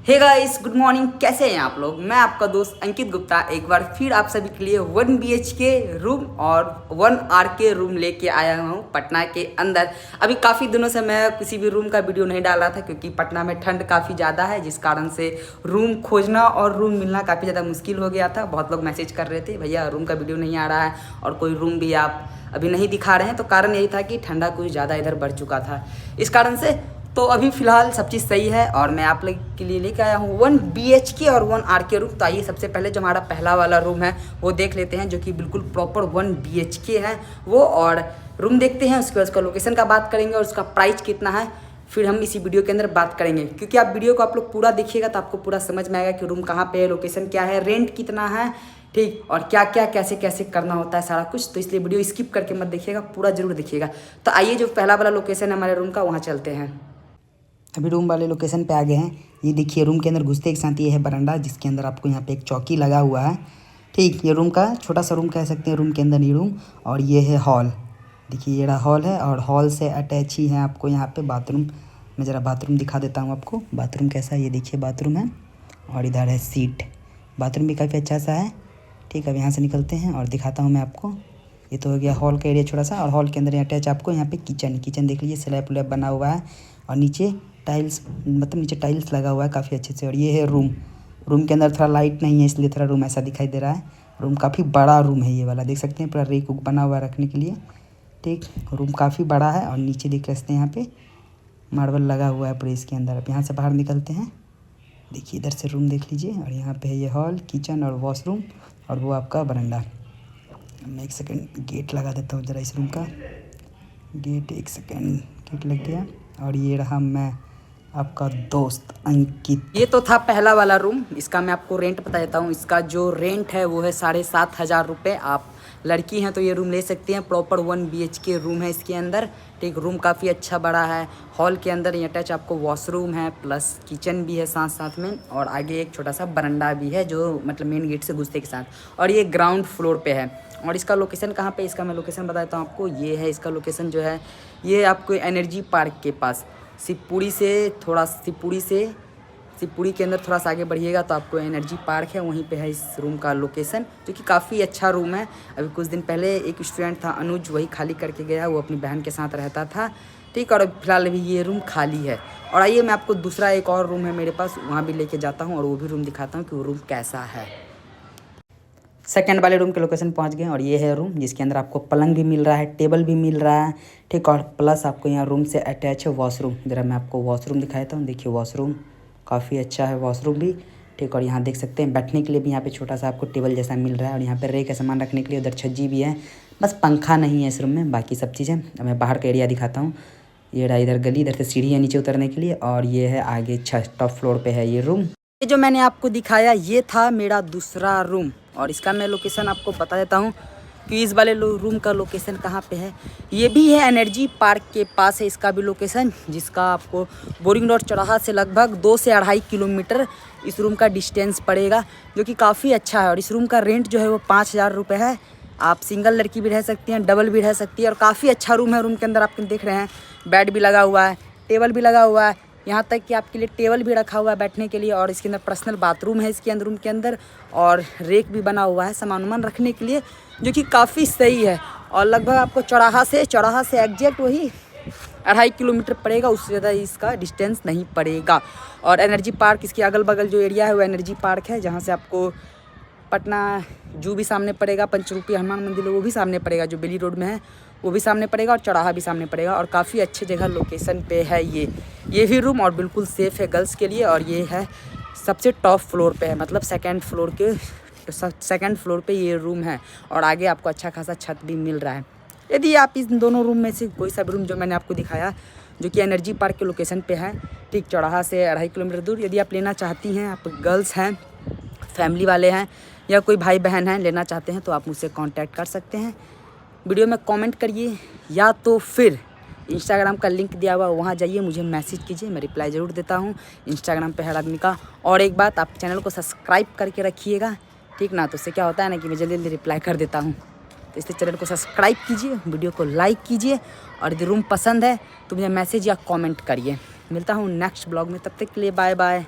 Hey guys, good morning. कैसे हैं आप लोग? मैं आपका दोस्त अंकित गुप्ता एक बार फिर आप सभी के लिए 1 BHK रूम और 1 RK रूम लेके आया हूँ पटना के अंदर। अभी काफ़ी दिनों से मैं किसी भी रूम का वीडियो नहीं डाल रहा था क्योंकि पटना में ठंड काफ़ी ज़्यादा है, जिस कारण से रूम खोजना और रूम मिलना काफ़ी ज़्यादा मुश्किल हो गया था। बहुत लोग मैसेज कर रहे थे, भैया रूम का वीडियो नहीं आ रहा है और कोई रूम भी आप अभी नहीं दिखा रहे हैं। तो कारण यही था कि ठंडा कुछ ज़्यादा इधर बढ़ चुका था, इस कारण से। तो अभी फ़िलहाल सब चीज़ सही है और मैं आप लोग के लिए लेके आया हूँ 1 BHK और 1 RK रूम। तो आइए सबसे पहले जो हमारा पहला वाला रूम है वो देख लेते हैं, जो कि बिल्कुल प्रॉपर 1 BHK है वो। और रूम देखते हैं, उसके बाद उसका लोकेशन का बात करेंगे और उसका प्राइस कितना है, फिर हम इसी वीडियो के अंदर बात करेंगे। क्योंकि आप वीडियो को आप लोग पूरा देखिएगा तो आपको पूरा समझ में आएगा कि रूम कहाँ पे है, लोकेशन क्या है, रेंट कितना है, ठीक, और क्या क्या कैसे कैसे करना होता है सारा कुछ। तो इसलिए वीडियो स्किप करके मत देखिएगा, पूरा जरूर देखिएगा। तो आइए जो पहला वाला लोकेशन है हमारे रूम का, वहाँ चलते हैं। अभी रूम वाले लोकेशन पे आ गए हैं। ये देखिए रूम के अंदर घुसते एक साथ ये है बरामदा, जिसके अंदर आपको यहाँ पे एक चौकी लगा हुआ है, ठीक। ये रूम का छोटा सा रूम कह सकते हैं, रूम के अंदर ये रूम। और ये है हॉल, देखिए ये रहा हॉल है और हॉल से अटैच ही है आपको यहाँ पे बाथरूम। मैं ज़रा बाथरूम दिखा देता हूँ आपको, बाथरूम कैसा है। ये देखिए बाथरूम है और इधर है सीट। बाथरूम भी काफ़ी अच्छा सा है, ठीक। अब यहाँ से निकलते हैं और दिखाता हूँ मैं आपको। ये तो हो गया हॉल का एरिया छोटा सा, और हॉल के अंदर अटैच आपको यहाँ पे किचन देख लीजिए, स्लैब उलैब बना हुआ है और नीचे टाइल्स, मतलब नीचे टाइल्स लगा हुआ है काफ़ी अच्छे से। और ये है रूम के अंदर थोड़ा लाइट नहीं है, इसलिए थोड़ा रूम ऐसा दिखाई दे रहा है। रूम काफ़ी बड़ा रूम है ये वाला, देख सकते हैं पूरा रेक उक बना हुआ है रखने के लिए, ठीक। रूम काफ़ी बड़ा है और नीचे देख सकते हैं यहाँ पे मार्बल लगा हुआ है पूरे इसके अंदर। अब यहाँ से बाहर निकलते हैं, देखिए इधर से रूम देख लीजिए। और यहाँ पे है ये हॉल, किचन और वॉशरूम और वो आपका बरामदा। मैं एक सेकेंड गेट लगा देता हूँ ज़रा इस रूम का, गेट, एक सेकेंड, गेट लग गया। और ये रहा मैं आपका दोस्त अंकित। ये तो था पहला वाला रूम। इसका मैं आपको रेंट बता देता हूँ। इसका जो रेंट है वो है 7,500 रुपये। आप लड़की हैं तो ये रूम ले सकती हैं। प्रॉपर 1 BHK रूम है इसके अंदर, ठीक। रूम काफ़ी अच्छा बड़ा है। हॉल के अंदर ये अटैच आपको वॉशरूम है, प्लस किचन भी है साथ साथ में, और आगे एक छोटा सा बरामदा भी है जो मतलब मेन गेट से घुसते के साथ। और ये ग्राउंड फ्लोर पे है। और इसका लोकेशन कहाँ पे, इसका मैं लोकेशन बता देता हूँ आपको। ये है इसका लोकेशन जो है, ये आपको एनर्जी पार्क के पास, शिवपुरी के अंदर थोड़ा सा आगे बढ़िएगा तो आपको एनर्जी पार्क है, वहीं पे है इस रूम का लोकेशन, जो कि काफ़ी अच्छा रूम है। अभी कुछ दिन पहले एक स्टूडेंट था अनुज, वही खाली करके गया, वो अपनी बहन के साथ रहता था, ठीक। और फिलहाल अभी ये रूम खाली है। और आइए मैं आपको दूसरा एक और रूम है मेरे पास, वहाँ भी लेके जाता हूँ और वो भी रूम दिखाता हूँ कि वो रूम कैसा है। सेकंड वाले रूम के लोकेशन पहुंच गए और ये है रूम, जिसके अंदर आपको पलंग भी मिल रहा है, टेबल भी मिल रहा है, ठीक। और प्लस आपको यहाँ रूम से अटैच है वॉशरूम। ज़रा मैं आपको वॉशरूम दिखा देता हूँ, देखिए वॉशरूम काफ़ी अच्छा है वॉशरूम भी, ठीक। और यहाँ देख सकते हैं बैठने के लिए भी यहाँ पे छोटा सा आपको टेबल जैसा मिल रहा है, और यहाँ पर रेक है सामान रखने के लिए। उधर छज्जी भी है, बस पंखा नहीं है इस रूम में, बाकी सब चीज़ें। अब मैं बाहर का एरिया दिखाता हूँ। ये रहा इधर गली, इधर से सीढ़ी है नीचे उतरने के लिए, और ये है आगे टॉप फ्लोर पे है ये रूम। ये जो मैंने आपको दिखाया ये था मेरा दूसरा रूम, और इसका मैं लोकेशन आपको बता देता हूँ कि इस वाले रूम का लोकेशन कहाँ पे है। ये भी है एनर्जी पार्क के पास है इसका भी लोकेशन, जिसका आपको बोरिंग रोड चौराहा से लगभग 2 से 2.5 किलोमीटर इस रूम का डिस्टेंस पड़ेगा, जो कि काफ़ी अच्छा है। और इस रूम का रेंट जो है वो 5,000 रुपये है। आप सिंगल लड़की भी रह सकती हैं, डबल भी रह सकती है, और काफ़ी अच्छा रूम है। रूम के अंदर आप देख रहे हैं बेड भी लगा हुआ है, टेबल भी लगा हुआ है, यहाँ तक कि आपके लिए टेबल भी रखा हुआ है बैठने के लिए। और इसके अंदर पर्सनल बाथरूम है इसके अंदर, रूम के अंदर, और रेक भी बना हुआ है सामान वामान रखने के लिए, जो कि काफ़ी सही है। और लगभग आपको चौराहा से एग्जैक्ट वही 2.5 किलोमीटर पड़ेगा, उससे ज़्यादा इसका डिस्टेंस नहीं पड़ेगा। और एनर्जी पार्क, इसके अगल बगल जो एरिया है वो एनर्जी पार्क है, जहाँ से आपको पटना जू भी सामने पड़ेगा, पंचरूपी हनुमान मंदिर वो भी सामने पड़ेगा, जो बेली रोड में है वो भी सामने पड़ेगा, और चौराहा भी सामने पड़ेगा। और काफ़ी अच्छे जगह लोकेशन पे है ये भी रूम, और बिल्कुल सेफ़ है गर्ल्स के लिए। और ये है सबसे टॉप फ्लोर पे है, मतलब सेकंड फ्लोर पे ये रूम है, और आगे आपको अच्छा खासा छत भी मिल रहा है। यदि आप इस दोनों रूम में से कोई सा भी रूम जो मैंने आपको दिखाया, जो कि एनर्जी पार्क के लोकेशन पे है, ठीक, चौराहा से 2.5 किलोमीटर दूर, यदि आप लेना चाहती हैं, आप गर्ल्स हैं, फैमिली वाले हैं, या कोई भाई बहन हैं लेना चाहते हैं, तो आप मुझसे कांटेक्ट कर सकते हैं। वीडियो में कमेंट करिए, या तो फिर इंस्टाग्राम का लिंक दिया हुआ वहाँ जाइए, मुझे मैसेज कीजिए, मैं रिप्लाई ज़रूर देता हूँ इंस्टाग्राम पे हर आदमी का। और एक बात, आप चैनल को सब्सक्राइब करके रखिएगा, ठीक ना, तो उससे क्या होता है ना कि मैं जल्दी जल्दी रिप्लाई कर देता हूँ। तो इसलिए चैनल को सब्सक्राइब कीजिए, वीडियो को लाइक कीजिए, और यदि रूम पसंद है तो मुझे मैसेज या कॉमेंट करिए। मिलता हूँ नेक्स्ट ब्लॉग में, तब तक के लिए बाय बाय।